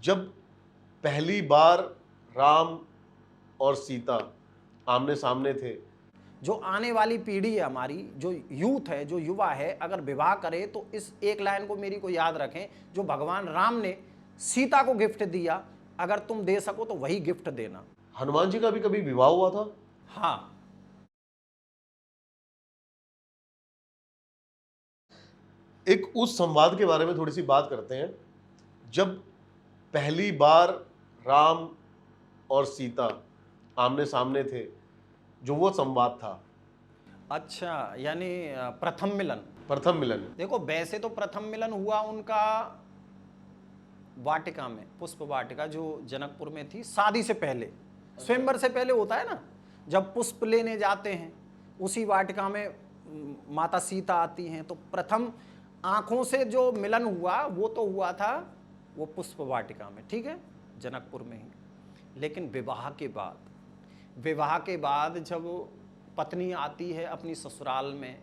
जब पहली बार राम और सीता आमने सामने थे, जो आने वाली पीढ़ी है हमारी, जो यूथ है, जो युवा है, अगर विवाह करे तो इस एक लाइन को मेरी को याद रखें, जो भगवान राम ने सीता को गिफ्ट दिया, अगर तुम दे सको तो वही गिफ्ट देना। हनुमान जी का भी कभी विवाह हुआ था? हाँ, एक उस संवाद के बारे में थोड़ी सी बात करते हैं, जब पहली बार राम और सीता आमने सामने थे, जो वो संवाद था, अच्छा, यानी प्रथम मिलन। प्रथम मिलन। देखो, वैसे तो प्रथम मिलन हुआ उनका वाटिका में, पुष्प वाटिका जो जनकपुर में थी, शादी से पहले, स्वयंवर से पहले होता है ना, जब पुष्प लेने जाते हैं उसी वाटिका में माता सीता आती हैं, तो प्रथम आंखों से जो मिलन हुआ वो तो हुआ था वो पुष्प वाटिका में, ठीक है, जनकपुर में ही। लेकिन विवाह के बाद जब पत्नी आती है अपनी ससुराल में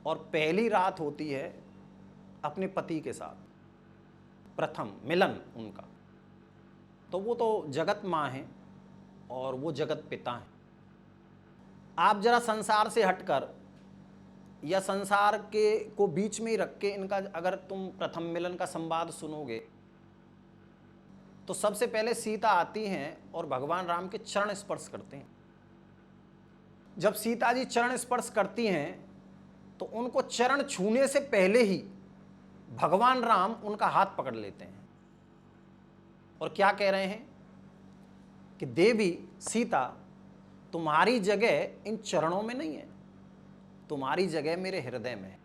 और पहली रात होती है अपने पति के साथ, प्रथम मिलन उनका, तो वो तो जगत माँ हैं और वो जगत पिता हैं। आप जरा संसार से हटकर या संसार के को बीच में ही रख के इनका अगर तुम प्रथम मिलन का संवाद सुनोगे तो सबसे पहले सीता आती हैं और भगवान राम के चरण स्पर्श करते हैं। जब सीता जी चरण स्पर्श करती हैं तो उनको चरण छूने से पहले ही भगवान राम उनका हाथ पकड़ लेते हैं और क्या कह रहे हैं कि देवी सीता, तुम्हारी जगह इन चरणों में नहीं है, तुम्हारी जगह मेरे हृदय में है।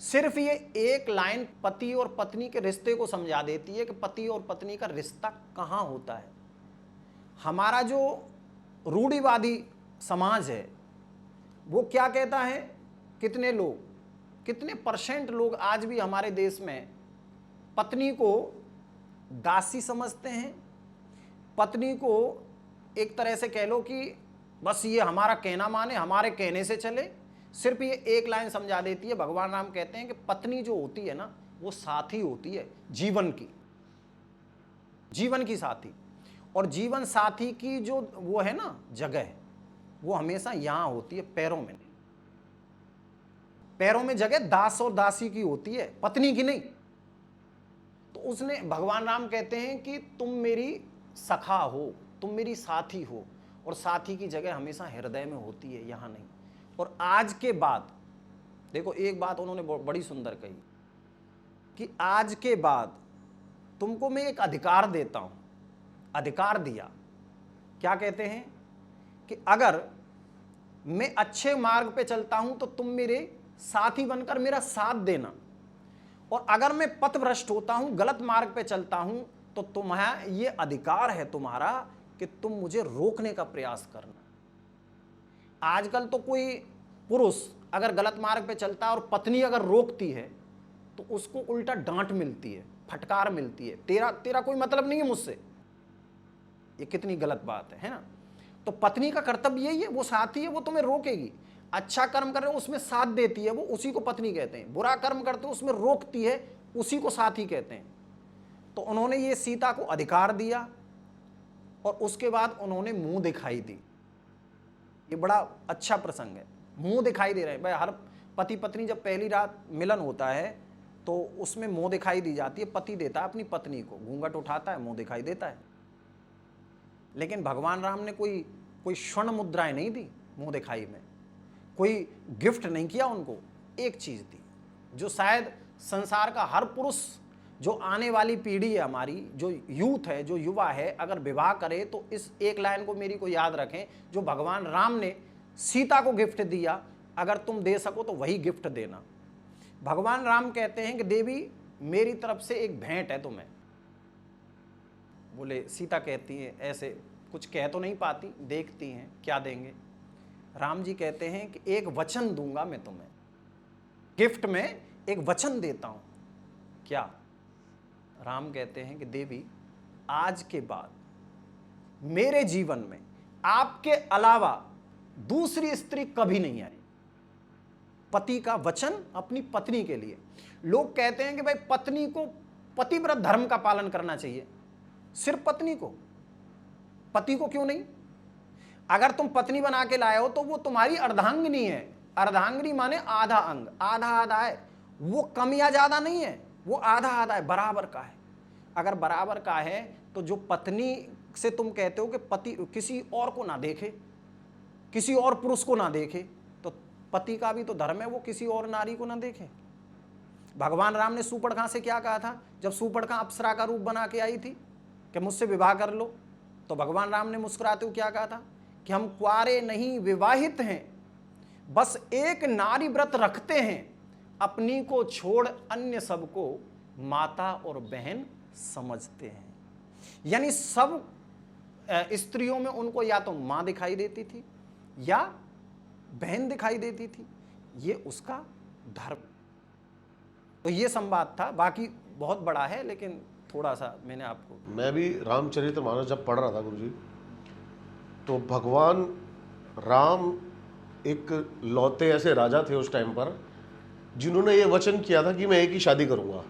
सिर्फ ये एक लाइन पति और पत्नी के रिश्ते को समझा देती है कि पति और पत्नी का रिश्ता कहाँ होता है। हमारा जो रूढ़िवादी समाज है वो क्या कहता है, कितने परसेंट लोग आज भी हमारे देश में पत्नी को दासी समझते हैं, पत्नी को एक तरह से कह लो कि बस ये हमारा कहना माने, हमारे कहने से चले। सिर्फ ये एक लाइन समझा देती है। भगवान राम कहते हैं कि पत्नी जो होती है ना वो साथी होती है जीवन की साथी, और जीवन साथी की जो वो है ना जगह, वो हमेशा यहां होती है, पैरों में नहीं। पैरों में जगह दास और दासी की होती है, पत्नी की नहीं। तो उसने भगवान राम कहते हैं कि तुम मेरी सखा हो, तुम मेरी साथी हो, और साथी की जगह हमेशा हृदय में होती है, यहां नहीं। और आज के बाद देखो, एक बात उन्होंने बड़ी सुंदर कही कि आज के बाद तुमको मैं एक अधिकार देता हूं। अधिकार दिया, क्या कहते हैं कि अगर मैं अच्छे मार्ग पे चलता हूं तो तुम मेरे साथी बनकर मेरा साथ देना, और अगर मैं पथभ्रष्ट होता हूं, गलत मार्ग पे चलता हूं, तो तुम्हारा ये अधिकार है तुम्हारा कि तुम मुझे रोकने का प्रयास करना। आजकल तो कोई पुरुष अगर गलत मार्ग पे चलता है और पत्नी अगर रोकती है तो उसको उल्टा डांट मिलती है, फटकार मिलती है, तेरा कोई मतलब नहीं है मुझसे। ये कितनी गलत बात है ना। तो पत्नी का कर्तव्य यही है, वो साथी है, वो तुम्हें रोकेगी। अच्छा कर्म कर रहे हो उसमें साथ देती है, वो उसी को पत्नी कहते हैं। बुरा कर्म करते हो उसमें रोकती है, उसी को साथी कहते हैं। तो उन्होंने ये सीता को अधिकार दिया और उसके बाद उन्होंने मुंह दिखाई दी। ये बड़ा अच्छा प्रसंग है, मुंह दिखाई दे रहे हैं भाई। हर पति पत्नी जब पहली रात मिलन होता है तो उसमें मुंह दिखाई दी जाती है। पति देता है अपनी पत्नी को, घूंघट उठाता है, मुंह दिखाई देता है। लेकिन भगवान राम ने कोई स्वर्ण मुद्राएं नहीं दी मुंह दिखाई में, कोई गिफ्ट नहीं किया उनको। एक चीज दी जो शायद संसार का हर पुरुष, जो आने वाली पीढ़ी है हमारी, जो यूथ है, जो युवा है, अगर विवाह करे तो इस एक लाइन को मेरी को याद रखें, जो भगवान राम ने सीता को गिफ्ट दिया, अगर तुम दे सको तो वही गिफ्ट देना। भगवान राम कहते हैं कि देवी मेरी तरफ से एक भेंट है तुम्हें। बोले, सीता कहती है, ऐसे कुछ कह तो नहीं पाती, देखती हैं क्या देंगे। राम जी कहते हैं कि एक वचन दूंगा मैं तुम्हें, गिफ्ट में एक वचन देता हूं। क्या? राम कहते हैं कि देवी आज के बाद मेरे जीवन में आपके अलावा दूसरी स्त्री कभी नहीं आई। पति का वचन अपनी पत्नी के लिए। लोग कहते हैं कि भाई पत्नी को पतिव्रत धर्म का पालन करना चाहिए। सिर्फ पत्नी को, पति को क्यों नहीं? अगर तुम पत्नी बना के लाए हो तो वो तुम्हारी अर्धांगिनी है। अर्धांगिनी माने आधा अंग, आधा आधा है, वो कम या ज्यादा नहीं है, वो आधा आधा है, बराबर का है। अगर बराबर का है तो जो पत्नी से तुम कहते हो कि पति किसी और को ना देखे, किसी और पुरुष को ना देखे, तो पति का भी तो धर्म है वो किसी और नारी को ना देखे। भगवान राम ने सूर्पणखा से क्या कहा था? जब सूर्पणखा अप्सरा का रूप बना के आई थी कि मुझसे विवाह कर लो, तो भगवान राम ने मुस्कुराते हुए क्या कहा था कि हम कुआरे नहीं, विवाहित हैं, बस एक नारी व्रत रखते हैं, अपनी को छोड़ अन्य सबको माता और बहन समझते हैं। यानी सब स्त्रियों में उनको या तो मां दिखाई देती थी या बहन दिखाई देती थी, ये उसका धर्म। तो ये संवाद था, बाकी बहुत बड़ा है लेकिन थोड़ा सा मैंने आपको। मैं भी रामचरितमानस जब पढ़ रहा था गुरुजी, तो भगवान राम एक लौते ऐसे राजा थे उस टाइम पर जिन्होंने ये वचन किया था कि मैं एक ही शादी करूंगा।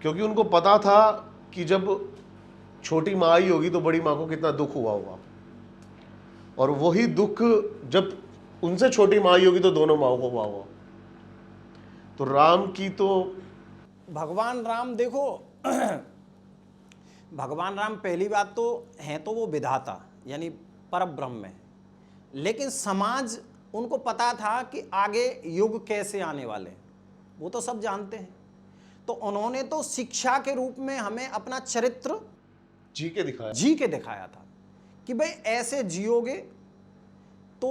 क्योंकि उनको पता था कि जब छोटी माँ आई होगी तो बड़ी माँ को कितना दुख हुआ होगा, और वही दुख जब उनसे छोटी माँ आई होगी तो दोनों माँओं को हुआ होगा। तो राम की तो भगवान राम देखो भगवान राम पहली बात तो हैं तो वो विधाता यानी परब्रह्म है, लेकिन समाज उनको पता था कि आगे युग कैसे आने वाले हैं, वो तो सब जानते हैं। तो उन्होंने तो शिक्षा के रूप में हमें अपना चरित्र जी के दिखाया था कि भाई ऐसे जियोगे तो।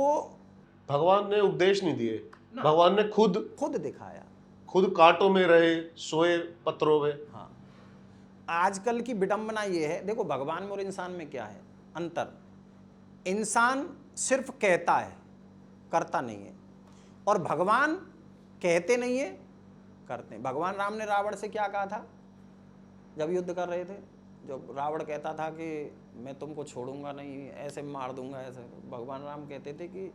भगवान ने उपदेश नहीं दिए, भगवान ने खुद दिखाया, खुद कांटों में रहे, सोए पत्थरों में। हाँ, आजकल की विडंबना ये है, देखो भगवान में और इंसान में क्या है अंतर। इंसान सिर्फ कहता है, करता नहीं है, और भगवान कहते नहीं है, करते हैं। भगवान राम ने रावण से क्या कहा था जब युद्ध कर रहे थे? जब रावण कहता था कि मैं तुमको छोड़ूंगा नहीं, ऐसे मार दूंगा, ऐसे, भगवान राम कहते थे कि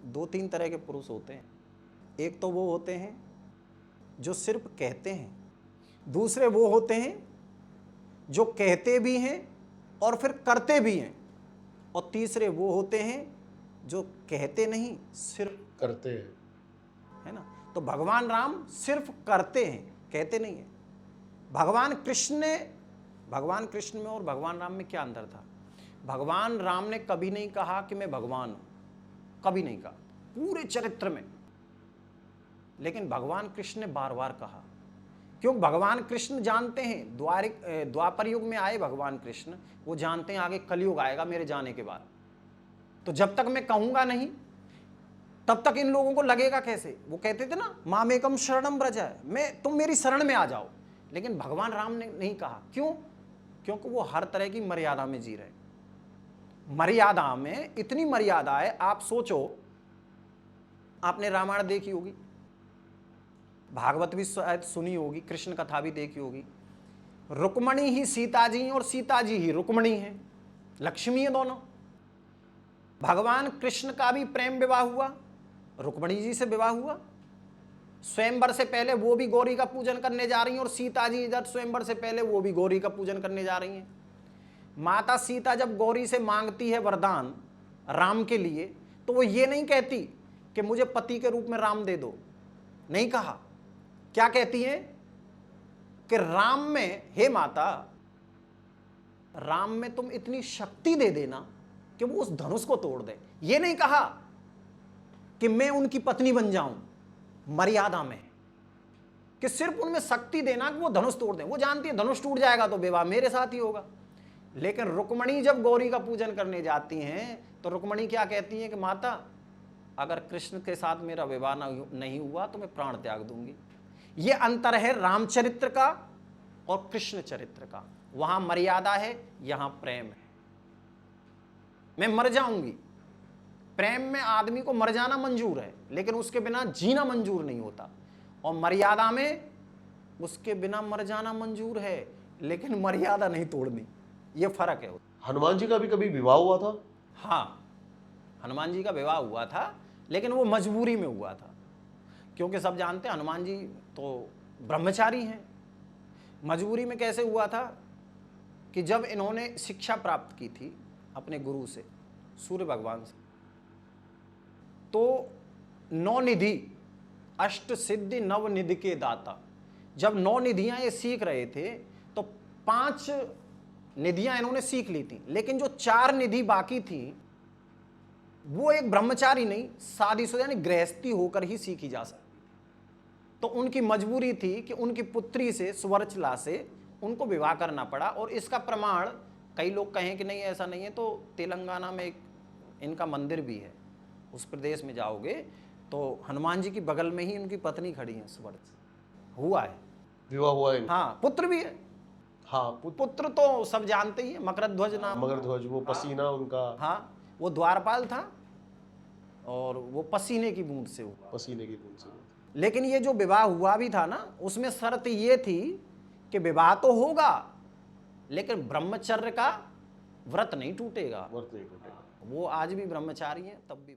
दो तीन तरह के पुरुष होते हैं। एक तो वो होते हैं जो सिर्फ कहते हैं, दूसरे वो होते हैं जो कहते भी हैं और फिर करते भी हैं, और तीसरे वो होते हैं जो कहते नहीं सिर्फ करते हैं, है ना। तो भगवान राम सिर्फ करते हैं, कहते नहीं है। भगवान कृष्ण में और भगवान राम में क्या अंतर था? भगवान राम ने कभी नहीं कहा कि मैं भगवान हूं, कभी नहीं कहा पूरे चरित्र में, लेकिन भगवान कृष्ण ने बार बार कहा। क्यों? भगवान कृष्ण जानते हैं, द्वापर युग में आए भगवान कृष्ण, वो जानते हैं आगे कलयुग आएगा मेरे जाने के बाद, तो जब तक मैं कहूंगा नहीं तब तक इन लोगों को लगेगा कैसे। वो कहते थे ना, मामेकम शरणम व्रज, तुम मेरी शरण में आ जाओ। लेकिन भगवान राम ने नहीं कहा। क्यों? क्योंकि वो हर तरह की मर्यादा में जी रहे। मर्यादा में इतनी मर्यादा है, आप सोचो, आपने रामायण देखी होगी, भागवत भी शायद सुनी होगी, कृष्ण कथा भी देखी होगी। रुक्मणी ही सीता जी और सीता जी ही रुक्मणी है, लक्ष्मी है दोनों। भगवान कृष्ण का भी प्रेम विवाह हुआ, रुक्मणी जी से विवाह हुआ। स्वयंवर से पहले वो भी गौरी का पूजन करने जा रही हैं, और सीता जी इधर स्वयंवर से पहले वो भी गौरी का पूजन करने जा रही हैं। माता सीता जब गौरी से मांगती है वरदान राम के लिए, तो वो ये नहीं कहती कि मुझे पति के रूप में राम दे दो, नहीं कहा। क्या कहती है कि राम में, हे माता, राम में तुम इतनी शक्ति दे देना कि वो उस धनुष को तोड़ दे। ये नहीं कहा कि मैं उनकी पत्नी बन जाऊं, मर्यादा में, कि सिर्फ उनमें शक्ति देना कि वो धनुष तोड़ दें। वो जानती है धनुष टूट जाएगा तो विवाह मेरे साथ ही होगा। लेकिन रुक्मणी जब गौरी का पूजन करने जाती हैं तो रुक्मणी क्या कहती है कि माता, अगर कृष्ण के साथ मेरा विवाह नहीं हुआ तो मैं प्राण त्याग दूंगी। ये अंतर है रामचरित्र का और कृष्ण चरित्र का। वहां मर्यादा है, यहां प्रेम है। मैं मर जाऊंगी, प्रेम में आदमी को मर जाना मंजूर है, लेकिन उसके बिना जीना मंजूर नहीं होता। और मर्यादा में उसके बिना मर जाना मंजूर है, लेकिन मर्यादा नहीं तोड़नी। ये फर्क है। हनुमान जी का भी कभी विवाह हुआ था? हाँ, हनुमान जी का विवाह हुआ था, लेकिन वो मजबूरी में हुआ था। क्योंकि सब जानते हैं हनुमान जी तो ब्रह्मचारी हैं। मजबूरी में कैसे हुआ था कि जब इन्होंने शिक्षा प्राप्त की थी अपने गुरु से, सूर्य भगवान से, तो 9 निधि, अष्ट सिद्धि नव निधि के दाता, जब 9 निधियां ये सीख रहे थे तो 5 निधियां इन्होंने सीख ली थी, लेकिन जो 4 निधि बाकी थी वो एक ब्रह्मचारी नहीं, शादीशुदा यानी गृहस्थी होकर ही सीखी जा सकती। तो उनकी मजबूरी थी कि उनकी पुत्री से, सुवर्चला से उनको विवाह करना पड़ा। और इसका प्रमाण, कई लोग कहें कि नहीं ऐसा नहीं है, तो तेलंगाना में एक इनका मंदिर भी है, उस प्रदेश में जाओगे तो हनुमान जी की बगल में ही उनकी पत्नी खड़ी है, सुवर्चला, हुआ है, विवाह हुआ है। हाँ, पुत्र भी है। हाँ, पुत्र तो सब जानते ही है, मकरध्वज नाम। मगरध्वज, वो पसीना उनका, हाँ, वो द्वारपाल था और वो पसीने की बूंद से हुआ। पसीने की बूंद से। लेकिन ये जो विवाह हुआ भी था ना, उसमें शर्त ये थी कि विवाह तो होगा लेकिन ब्रह्मचर्य का व्रत नहीं टूटेगा। व्रत नहीं टूटेगा। वो आज भी ब्रह्मचारी हैं, तब भी